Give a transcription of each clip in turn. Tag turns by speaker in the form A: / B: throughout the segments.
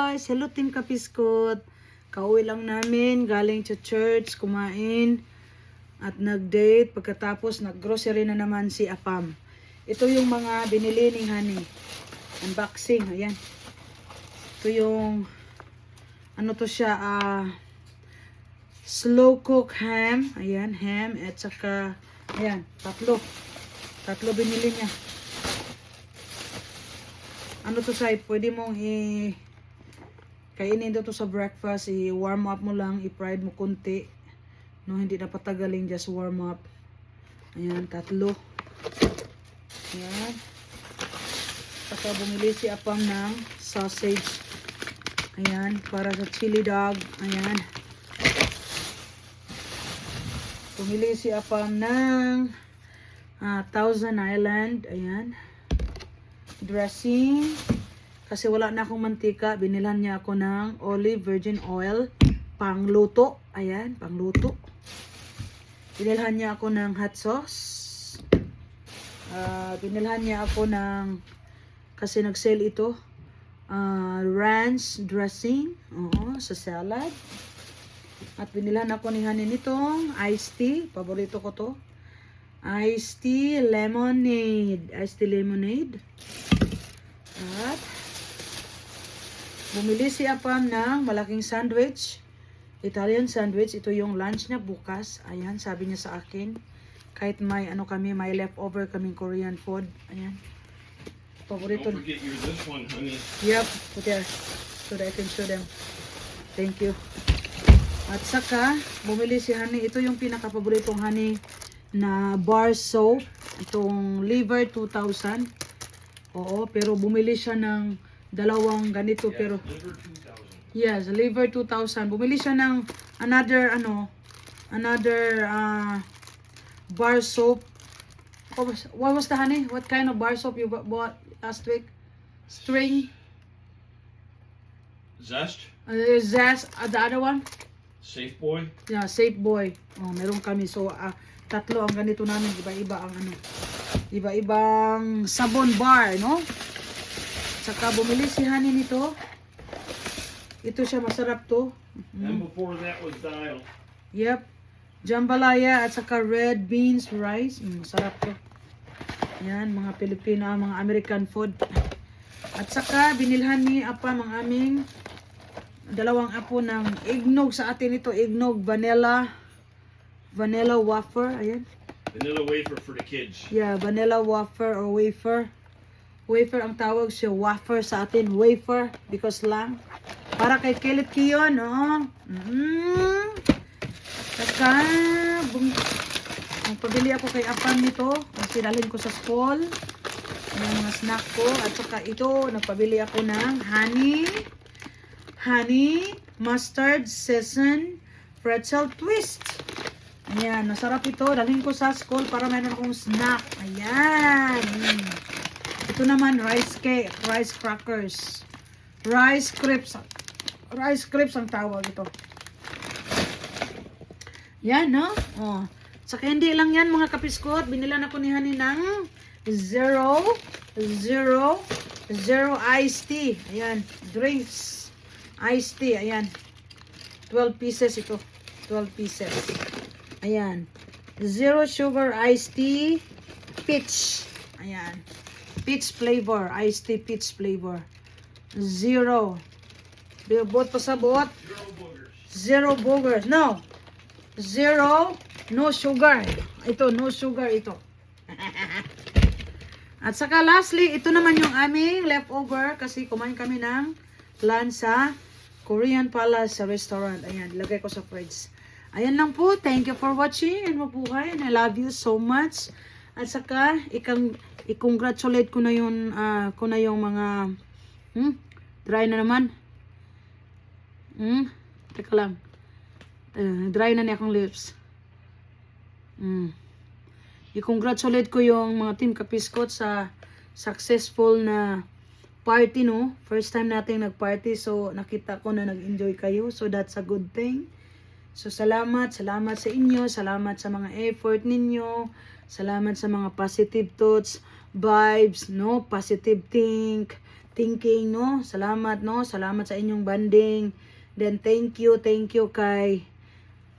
A: guys! Hello Team Kapiskot! Kauwi lang namin, galing sa church, kumain, at nag-date. Pagkatapos, nag-grocery na naman si Apam. Ito yung mga binili ni Honey. Unboxing, ayan. Ito yung, ano to siya, slow cook ham. Ayan, ham, at saka, ayan, tatlo. Tatlo binili niya. Ano to say, pwede mong kainin to sa breakfast, i-warm up mo lang, i-fried mo kunti. No, hindi na patagaling, just warm up. Ayan, tatlo. Ayan. Saka bumili si Apam ng sausage. Ayan, para sa chili dog. Ayan. Bumili si Apam ng Thousand Island. Ayan. Dressing. Kasi wala na akong mantika, binilhan niya ako ng olive virgin oil pangluto. Ayan, pangluto. Binilhan niya ako ng hot sauce. Binilhan niya ako ng, kasi nag-sale ito, ranch dressing. Oo, sa salad. At binilhan ako ni Honey nitong iced tea. Paborito ko to. Iced tea lemonade. Iced tea lemonade. At bumili si Apam ng malaking sandwich. Italian sandwich. Ito yung lunch niya bukas. Ayan, sabi niya sa akin. Kahit may may leftover kaming Korean food. Ayan. Paborito.
B: Don't forget this one, honey.
A: Yep, put there. So that I can show them. Thank you. At saka, bumili si Honey. Ito yung pinaka-paboritong Honey na bar soap. Itong Liver 2000. Oo, pero bumili siya ng dalawang ganito, pero
B: Liver 2000.
A: yes, Liver 2000. Bumili siya ng another bar soap. What was the Honey? What kind of bar soap you bought last week? String?
B: Zest?
A: Zest, the other one?
B: Safe Boy?
A: Yeah, Safe Boy. Oh, meron kami. So, tatlo ang ganito namin. Iba-iba ang iba-ibang sabon bar, no? Saka bumili si Honey nito. Ito siya, masarap to.
B: And before that was Dial.
A: Yep. Jambalaya at saka red beans rice. Masarap to. Yan, mga Pilipino, mga American food. At saka binilhan ni Apam ang aming dalawang apo ng eggnog sa atin ito. Eggnog vanilla wafer. Ayan.
B: Vanilla wafer for the kids.
A: Yeah, vanilla wafer or wafer. Wafer ang tawag siya, wafer sa atin, wafer, because lang. Para kay Kilit Kiyon, no? Saka, pabili ako kay Apam nito, kasi dalhin ko sa school. Yung mga snack ko. At saka ito, nagpabili ako ng honey, mustard, sesame, pretzel twist. Ayan, masarap ito. Dalhin ko sa school para mayroon akong snack. Ayan. Ito naman, rice cake, rice crackers. Rice crepes. Rice crepes ang tawag ito. Yan, no? Oh. Saka hindi lang yan, mga kapiskot. Binilan ako ni Honey ng zero iced tea. Ayan, drinks. Iced tea, ayan. 12 pieces ito. 12 pieces. Ayan. Zero sugar iced tea. Peach. Ayan. Peach flavor. Iced tea peach flavor. Zero. Bot pa sa bot. Zero boogers. No. Zero. No sugar. Ito, no sugar ito. At saka lastly, ito naman yung aming leftover kasi kumain kami ng lunch sa Korean Palace sa restaurant. Ayan, ilagay ko sa fridge. Ayan lang po. Thank you for watching and mabuhay. And I love you so much. At saka, i-congratulate ko na yung mga dry na naman. Teka lang. Dry na niya akong lips. I-congratulate ko yung mga Team Kapiskot sa successful na party, no? First time natin nag-party, so nakita ko na nag-enjoy kayo. So that's a good thing. So salamat sa inyo, salamat sa mga effort ninyo, salamat sa mga positive thoughts, vibes, no? Positive thinking, no? Salamat, no? Salamat sa inyong banding. Then, thank you kay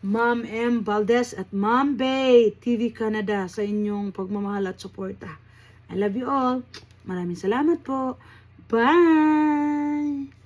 A: Ma'am M. Valdez at Ma'am Bay TV Canada sa inyong pagmamahal at suporta. I love you all. Maraming salamat po. Bye!